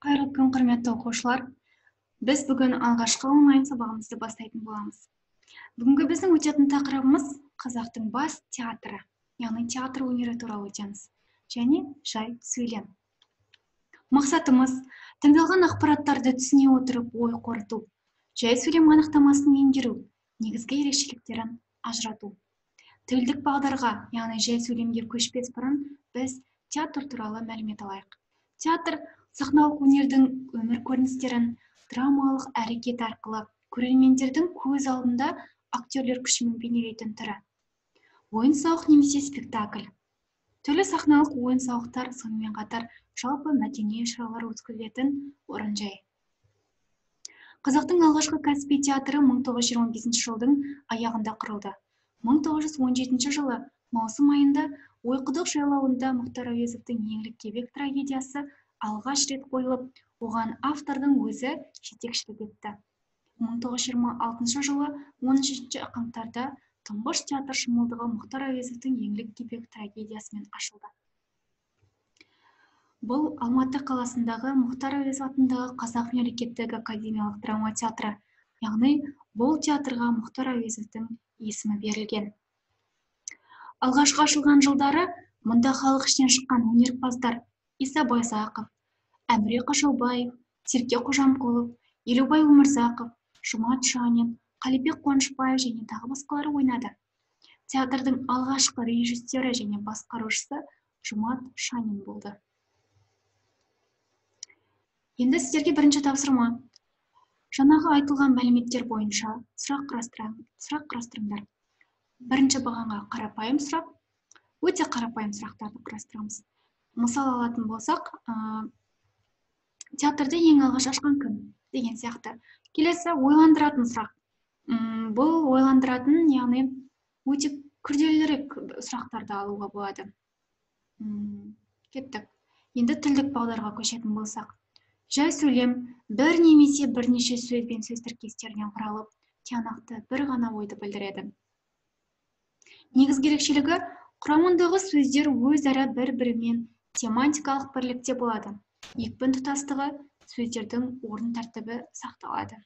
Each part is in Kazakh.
Қайырлы күн, құрметті оқушылар. Біз бүгін алғашқы онлайн сабағымызды бастайтын боламыз. Бүгінгі біздің өтетін тақырыбымыз қазақтың бас театры, яғни театр өнері туралы өтеміз. Және жай сөйлем. Мақсатымыз тыңдалған ақпараттарды түсіне отырып ой қорыту, жай сөйлем анықтамасын меңгеру, негізгі ерекшеліктерін ажырату. Тілдік бағдарға, яғни жай сөйлемге көшпес бұрын біз театр туралы мәлімет алайық. Театр сахналық өнердің өмір көріністерін драмалық әрекет арқылы көрермендердің көз алдында актерлер күшімен бейнелейтін түрі. Ойын-сауық немесе спектакль. Түрлі сахналық ойын-сауықтар, сонымен қатар жалпы мәдени шаралар өткізілетін орын жай. Қазақтың алғашқы кәсіби театры 1925 жылдың аяғында құрылды. 1917 жылы маусым айында Ойқұдық жайлауында Мұхтар Әуезовтің Еңлік кебек трагедиясы алғаш рет қойылып, оған автордың өзі жетекшілік етті. 1926 жылы 13 қаңтарда тұңғыш театр шымылдығы Мұхтар Әуезовтің Еңлік кебек трагедиясымен ашылды. Бұл Алматы қаласындағы Мұхтар Әуезов атындағы Қазақ мемлекеттік академиялық драма театры, яғни бұл театрға Мұхтар Әуезовтің есімі берілген. Алғашқы ашылған жылдары мұнда халық ішінен шыққан өнерпаздар Иса Байзақов, Әміре Қашаубаев, Серке Қожамқұлов, Елубай Өмірзақов, Жұмат Шанин, Қалибек Қуанышбаев және тағы басқалары ойнады. Театрдың алғашқы режиссері және басқарушысы Жұмат Шанин болды. Енді сіздерге бірінші тапсырма. Жаңағы айтылған мәліметтер бойынша сұрақ құрастырыңдар. Бірінші бағанға қарапайым сұрақ, өте қарапайым сұрақтарды құрастырамыз. Мысал алатын болсақ, театрды ең алғаш ашқан кім деген сияқты. Келесі ойландыратын сұрақ. Бұл ойландыратын, яғни өте күрделірек сұрақтарды алуға болады. Кеттік. Енді тілдік бағдарға көшетін болсақ. Жай сөйлем бір немесе бірнеше сөз бен сөз тіркестерінен құралып, тиянақты бір ғана ойды білдіреді. Негізгі ерекшелігі құрамындағы сөздер өзара бір-бірімен семантикалық бірлікте болады. Екпін тұтастығы, сөздердің орын тәртібі сақталады.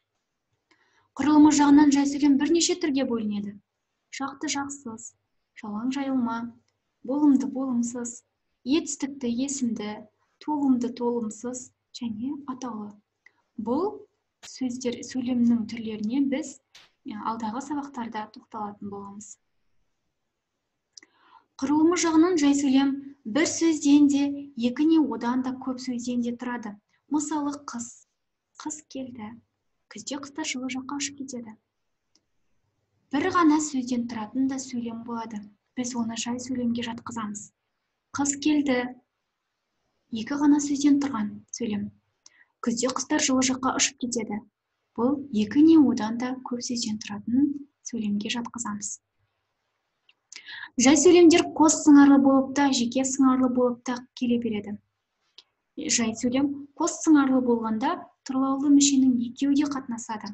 Құрылымы жағынан жай сөйлем бірнеше түрге бөлінеді. Жақты жақсыз, жалаң жайылма, болымды болымсыз, етістікті есімді, толымды толымсыз және атаулы. Бұл сөздер сөйлемнің түрлеріне біз алдағы сабақтарда тоқталатын боламыз. Құрылымы жағынан жай сөйлем бір сөзден де, екі не одан да көп сөзден де тұрады. Мысалы, қыс келді, күзде құстар жылы жаққа ұшып кетеді. Бір ғана сөзден тұратын да сөйлем болады. Біз оны жай сөйлемге жатқызамыз. Қыс келді, екі ғана сөзден тұрған сөйлем. Күзде құстар жылы жаққа ұшып кетеді. Бұл екі не одан да көп сөзден тұратын сөйлемге жатқызамыз. Жай сөйлемдер қос сыңарлы болып та, жеке сыңарлы болып та келе береді. Жай сөйлем қос сыңарлы болғанда тұрлаулы мүшенің екеуі де қатынасады.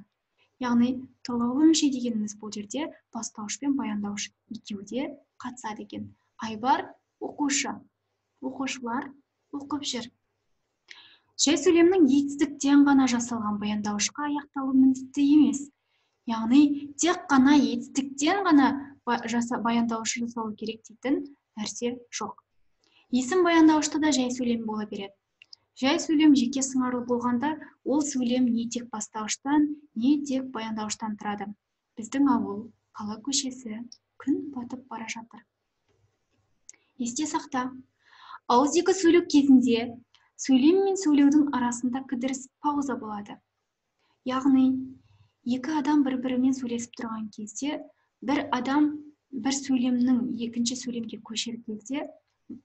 Яғни, тұрлаулы мүше дегеніміз бұл жерде бастауыш пен баяндауыш екеуі де қатысады екен. Айбар оқушы, оқушылар оқып жүр. Жай сөйлемнің етістіктен ғана жасалған баяндауышқа аяқталу міндетті емес. Яғни, тек қана етістіктен ғана баяндауышы жасалу керек дейтін нәрсе жоқ. Есім баяндауышта да жай сөйлем бола береді. Жай сөйлем жеке сыңарлы болғанда, ол сөйлем не тек бастауыштан, не тек баяндауыштан тұрады. Біздің ауыл, қала көшесі, күн батып бара жатыр. Есте сақта, ауызекі сөйлеу кезінде сөйлем мен сөйлеудің арасында кідіріс пауза болады. Яғни, екі адам бір-бірімен сөйлесіп тұрған кезде, бір адам бір сөйлемнің екінші сөйлемге көшер кезде,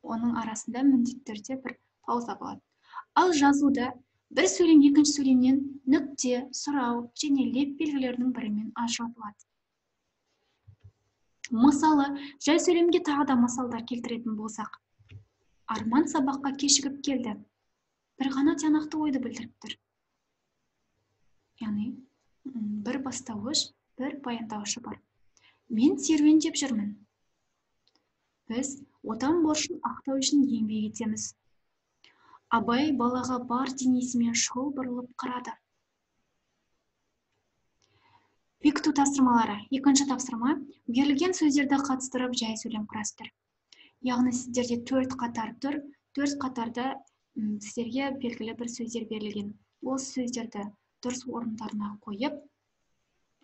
оның арасында міндетті түрде бір пауза болады. Ал жазуда бір сөйлем екінші сөйлемнен нүкте, сұрау және леп белгілерінің бірімен ажыратылады. Мысалы, жай сөйлемге тағы да мысалдар келтіретін болсақ. Арман сабаққа кешігіп келді. Бір ғана тиянақты ойды білдіріп тұр. Яғни, бір бастауыш, бір баяндаушы бар. Мен серуендеп жүрмін. Біз отан борышын ақтау үшін еңбек етеміз. Абай балаға бар денесімен шұғыл бұрылып қарады. Бекіту тапсырмалары. Екінші тапсырма. Берілген сөздерді қатыстырып жай сөйлем құрастыр. Яғни сіздерде 4 қатар тұр. 4 қатарда сіздерге белгілі бір сөздер берілген. Осы сөздерді дұрыс орындарына қойып,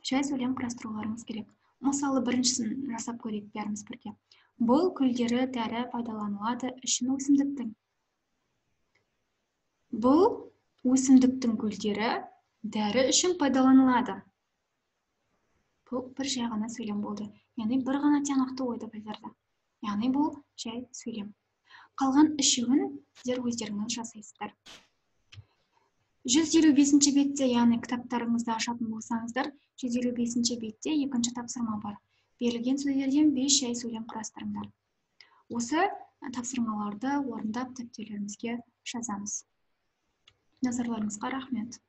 жай сөйлем құрастыруларыңыз керек. Мысалы, біріншісін жасап көрейік бәріміз бірге. Бұл гүлдері дәрі пайдаланылады үшін өсімдіктің. Бұл өсімдіктің гүлдері дәрі үшін пайдаланылады. Бұл бір жай ғана сөйлем болды. Яғни бір ғана тиянақты ойды білдірді. Яғни бұл жай сөйлем. Қалған үшеуін сіздер өздеріңіз жасайсыздар. 155 бетте, яғни кітаптарыңызды ашатын болсаңыздар, 155 бетте екінші тапсырма бар. Берілген сөздерден 5 жай сөйлем құрастырыңдар. Осы тапсырмаларды орындап дәптерлеріңізге жазамыз. Назарларыңызға рахмет.